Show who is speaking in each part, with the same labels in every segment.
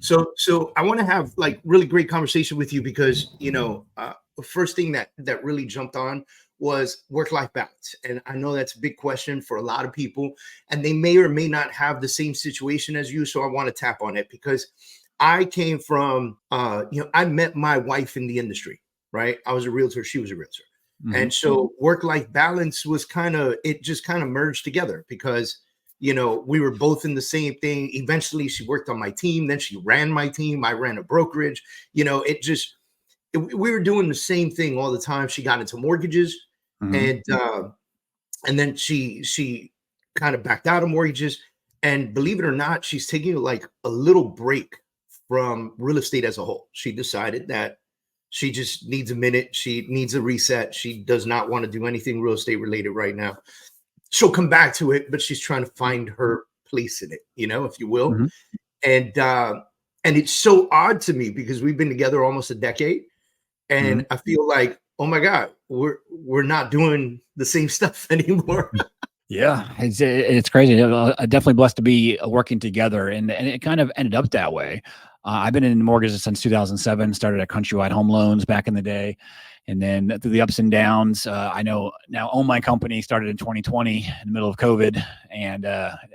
Speaker 1: So I want to have like really great conversation with you because the first thing that really jumped on was work-life balance, and I know that's a big question for a lot of people, and they may or may not have the same situation as you. So I want to tap on it because I came from, I met my wife in the industry, right? I was a realtor, she was a realtor, and so work-life balance was just kind of merged together because we were both in the same thing. Eventually, she worked on my team. Then she ran my team. I ran a brokerage. We were doing the same thing all the time. She got into mortgages, and then she kind of backed out of mortgages. And believe it or not, she's taking like a little break from real estate as a whole. She decided that she just needs a minute. She needs a reset. She does not want to do anything real estate related right now. She'll come back to it, but she's trying to find her place in it, if you will. And it's so odd to me because we've been together almost a decade, and I feel like, oh my God, we're not doing the same stuff anymore.
Speaker 2: Yeah, it's crazy. Definitely blessed to be working together, and it kind of ended up that way. I've been in mortgages since 2007. Started at Countrywide Home Loans back in the day. And then through the ups and downs, I now own my company, started in 2020 in the middle of COVID, and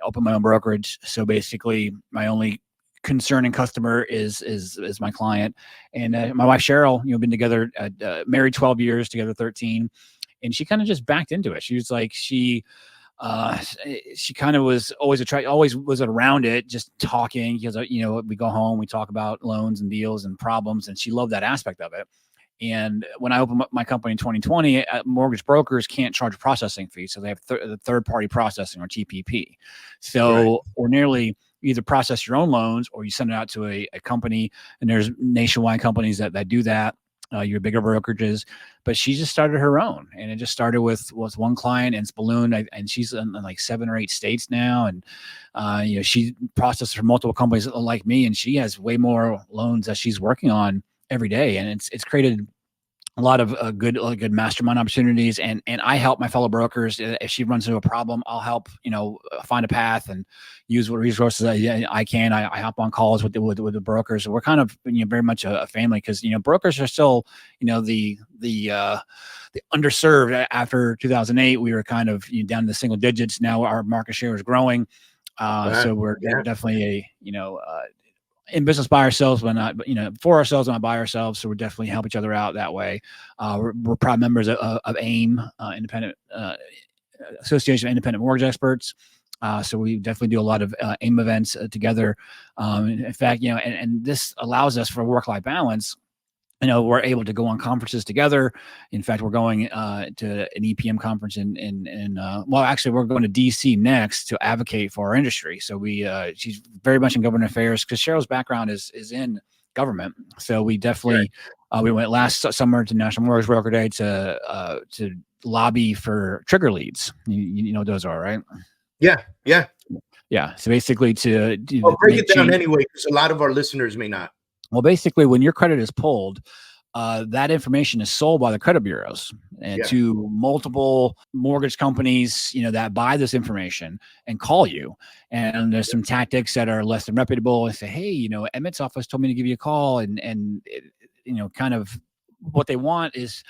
Speaker 2: opened my own brokerage. So basically my only concern and customer is my client. And my wife, Cheryl, been together, married 12 years, together 13. And she kind of just backed into it. She was like, she kind of was always always was around it, just talking, because, we go home, we talk about loans and deals and problems. And she loved that aspect of it. And when I opened up my company in 2020, mortgage brokers can't charge a processing fee. So they have the third-party processing, or TPP. So ordinarily, you either process your own loans or you send it out to a company. And there's nationwide companies that do that. Your bigger brokerages. But she just started her own. And it just started with one client, and it's ballooned. And she's in like 7 or 8 states now. And, she processes for multiple companies like me. And she has way more loans that she's working on every day, and it's created a lot of good mastermind opportunities. And I help my fellow brokers. If she runs into a problem, I'll help find a path and use what resources I can. I hop on calls with the brokers. So we're kind of very much a family, because brokers are still the underserved. After 2008, we were kind of down in the single digits. Now our market share is growing. So we're definitely in business by ourselves, but not, for ourselves, not by ourselves. So we're definitely help each other out that way. We're proud members of AIM, Independent Association of Independent Mortgage Experts. So we definitely do a lot of AIM events together. In fact, and this allows us for work-life balance. We're able to go on conferences together. In fact, we're going to an EPM conference actually, we're going to DC next to advocate for our industry. So she's very much in government affairs, because Cheryl's background is in government. So we definitely, we went last summer to National Mortgage Broker Day to lobby for trigger leads. You know what those are, right?
Speaker 1: Yeah.
Speaker 2: So basically
Speaker 1: break it down anyway, because a lot of our listeners may not.
Speaker 2: Well, basically, when your credit is pulled, that information is sold by the credit bureaus to multiple mortgage companies, that buy this information and call you. And there's some tactics that are less than reputable, and say, hey, Emmett's office told me to give you a call, and kind of what they want is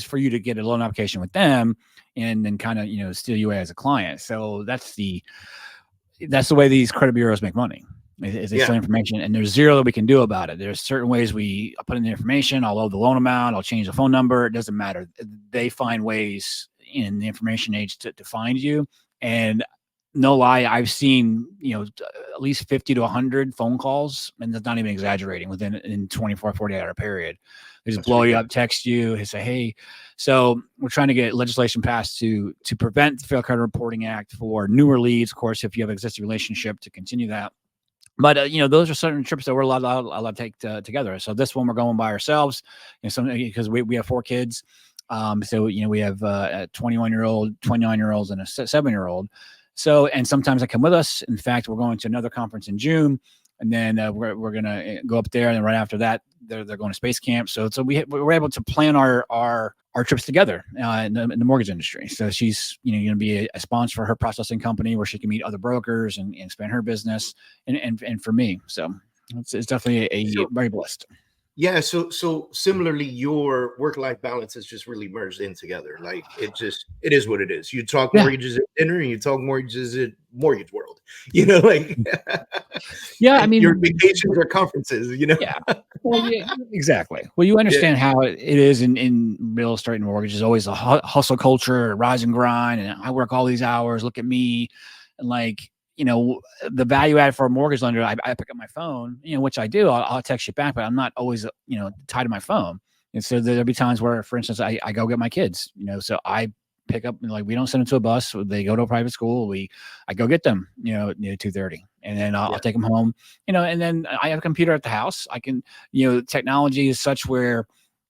Speaker 2: for you to get a loan application with them, and then kind of steal you away as a client. So that's the way these credit bureaus make money. Is they sell information, and there's zero that we can do about it. There's certain ways we put in the information. I'll load the loan amount. I'll change the phone number. It doesn't matter. They find ways in the information age to find you. And no lie, I've seen, at least 50 to 100 phone calls, and that's not even exaggerating, in 24, 48 hour period. They just blow you up, text you, and say, hey. So we're trying to get legislation passed to prevent the Fair Credit Reporting Act for newer leads. Of course, if you have an existing relationship, to continue that. But, those are certain trips that we're allowed to take together. So this one we're going by ourselves, because we have 4 kids. So, we have a 21-year-old, 29-year-olds, and a 7-year-old. So, and sometimes they come with us. In fact, we're going to another conference in June, and then we're going to go up there. And then right after that, they're going to space camp. So we're able to plan our trips together in the mortgage industry. So she's, going to be a sponsor for her processing company, where she can meet other brokers and expand her business, and for me. So It's definitely a
Speaker 1: So
Speaker 2: very blessed.
Speaker 1: yeah, so similarly, your work-life balance has just really merged in together. Like it is what it is. You talk
Speaker 2: Yeah.
Speaker 1: mortgages at dinner and you talk mortgages at Mortgage World, you know, like
Speaker 2: Yeah. I
Speaker 1: and your
Speaker 2: mean,
Speaker 1: vacations are conferences, you know?
Speaker 2: yeah. Well, yeah, exactly. Well, you
Speaker 1: Yeah.
Speaker 2: understand how it is in real estate and mortgages. Always a hustle culture, rise and grind, and I work all these hours. Look at me, and like the value add for a mortgage lender. I pick up my phone, which I do. I'll text you back, but I'm not always tied to my phone. And so there'll be times where, for instance, I go get my kids. So I pick up, like, we don't send them to a bus. They go to a private school. I go get them, 2:30, and then I'll
Speaker 1: Yeah.
Speaker 2: take them home, and then I have a computer at the house. I can, technology is such where,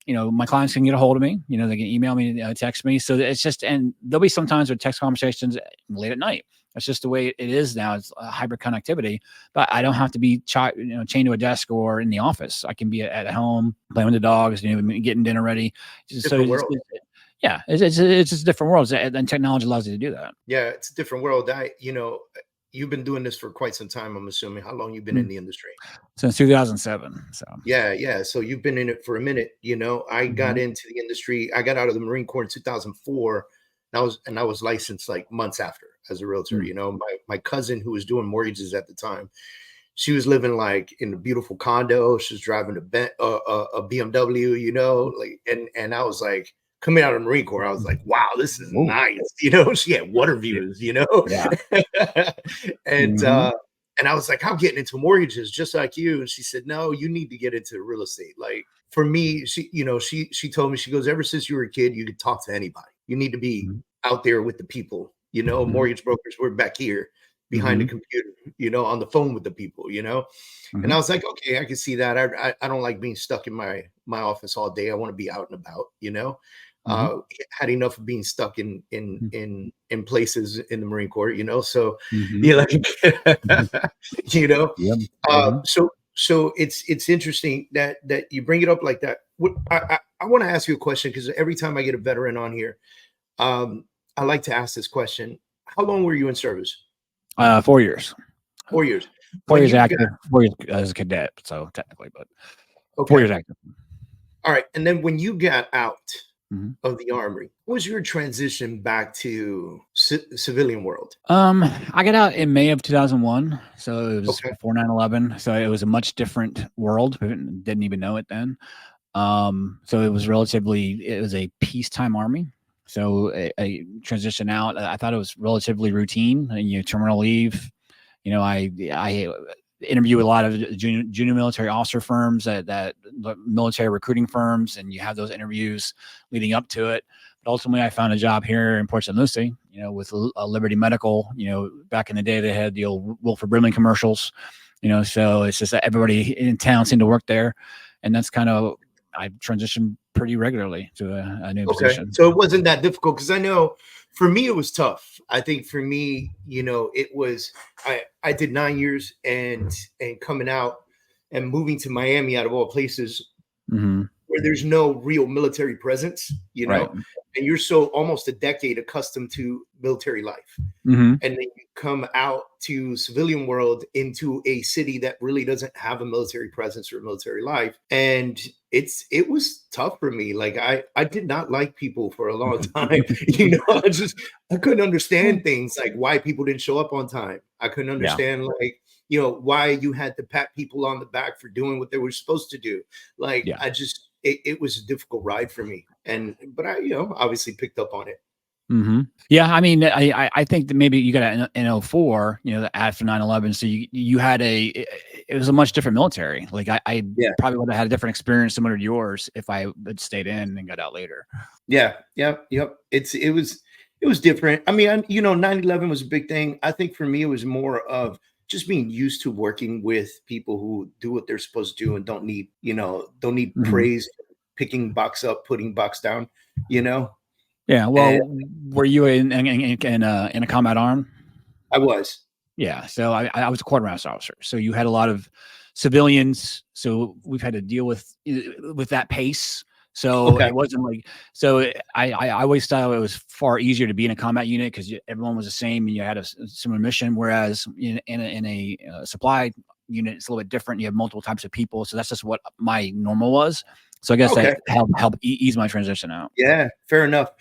Speaker 2: my clients can get a hold of me, they can email me, text me. So it's just, and there'll be sometimes with text conversations late at night. That's just the way it is now. It's a hybrid connectivity, but I don't have to be chained to a desk or in the office. I can be at home playing with the dogs, getting dinner ready. So
Speaker 1: Different world.
Speaker 2: yeah, it's just different worlds, and technology allows you to do that.
Speaker 1: Yeah, it's a different world. You've been doing this for quite some time, I'm assuming. How long you been in the industry?
Speaker 2: Since 2007. So
Speaker 1: Yeah. So you've been in it for a minute. I got
Speaker 2: Mhm.
Speaker 1: into the industry. I got out of the Marine Corps in 2004. And I was licensed like months after as a realtor.
Speaker 2: Mm.
Speaker 1: My cousin who was doing mortgages at the time, she was living like in a beautiful condo. She was driving a BMW, like and I was like coming out of the Marine Corps. I was like, wow, this is
Speaker 2: Oh,
Speaker 1: nice. She had water
Speaker 2: yeah,
Speaker 1: views,
Speaker 2: yeah.
Speaker 1: and
Speaker 2: Mhm.
Speaker 1: and I was like, I'm getting into mortgages just like you. And she said, no, you need to get into real estate. Like for me, she told me, she goes, ever since you were a kid, you could talk to anybody. You need to be
Speaker 2: Mhm.
Speaker 1: out there with the people.
Speaker 2: Mhm.
Speaker 1: Mortgage brokers, we're back here behind the
Speaker 2: Mhm.
Speaker 1: computer, on the phone with the people. And I
Speaker 2: Mhm.
Speaker 1: was like, okay, I can see that. I don't like being stuck in my office all day. I want to be out and about.
Speaker 2: Mhm.
Speaker 1: Had enough of being stuck
Speaker 2: Mhm.
Speaker 1: in places in the Marine Corps. So
Speaker 2: Mhm.
Speaker 1: you like you know.
Speaker 2: Yep. Mhm.
Speaker 1: So it's interesting that you bring it up like that. I want to ask you a question because every time I get a veteran on here, um, I like to ask this question. How long were you in service?
Speaker 2: 4 years.
Speaker 1: 4 years.
Speaker 2: 4
Speaker 1: When
Speaker 2: years
Speaker 1: you got
Speaker 2: active, 4 years as a cadet, so technically, but 4
Speaker 1: okay,
Speaker 2: years active.
Speaker 1: all right, and then when you got out
Speaker 2: Mhm.
Speaker 1: of the army, what was your transition back to civilian world?
Speaker 2: I got out in May of 2001, so it was
Speaker 1: Okay,
Speaker 2: before 9/11. So it was a much different world. We didn't even know it then. So it was a peacetime army. So a transition out, I thought it was relatively routine. Terminal leave. I interview with a lot of junior military officer firms, that military recruiting firms, and you have those interviews leading up to it. But ultimately, I found a job here in Port St. Lucie, with Liberty Medical. Back in the day, they had the old Wilford Brimley commercials. So it's just that everybody in town seemed to work there, and that's kind of, I transitioned pretty regularly to a new
Speaker 1: okay.
Speaker 2: position.
Speaker 1: So it wasn't that difficult because I know for me it was tough. I think for me, it was I did 9 years and coming out and moving to Miami out of all places
Speaker 2: Hmm.
Speaker 1: where there's no real military presence,
Speaker 2: Right.
Speaker 1: and you're so almost a decade accustomed to military life.
Speaker 2: Hmm.
Speaker 1: And then you come out to civilian world into a city that really doesn't have a military presence or military life. And it was tough for me. Like I did not like people for a long time. I couldn't understand things like why people didn't show up on time. I couldn't
Speaker 2: Yeah.
Speaker 1: understand like why you had to pat people on the back for doing what they were supposed to do. Like
Speaker 2: Yeah.
Speaker 1: it was a difficult ride for me. But I obviously picked up on it.
Speaker 2: Hmm. Yeah, I mean, I think that maybe you got an 04, after 9/11. So you had it was a much different military. Like I
Speaker 1: Yeah.
Speaker 2: probably would have had a different experience similar to yours if I had stayed in and got out later.
Speaker 1: Yeah, yep. It was different. I mean, 9/11 was a big thing. I think for me, it was more of just being used to working with people who do what they're supposed to do and don't need
Speaker 2: Hmm.
Speaker 1: praise, picking box up, putting box down, you know.
Speaker 2: Yeah.
Speaker 1: And
Speaker 2: Well, were you in a combat arm?
Speaker 1: I was.
Speaker 2: Yeah. So I was a quartermaster officer. So you had a lot of civilians. So we've had to deal with that pace. So
Speaker 1: Okay.
Speaker 2: it wasn't like, so I always thought it was far easier to be in a combat unit because everyone was the same and you had a similar mission. Whereas in a supply unit, it's a little bit different. You have multiple types of people. So that's just what my normal was. So I guess
Speaker 1: Okay.
Speaker 2: that helped ease my transition out.
Speaker 1: Yeah, fair enough.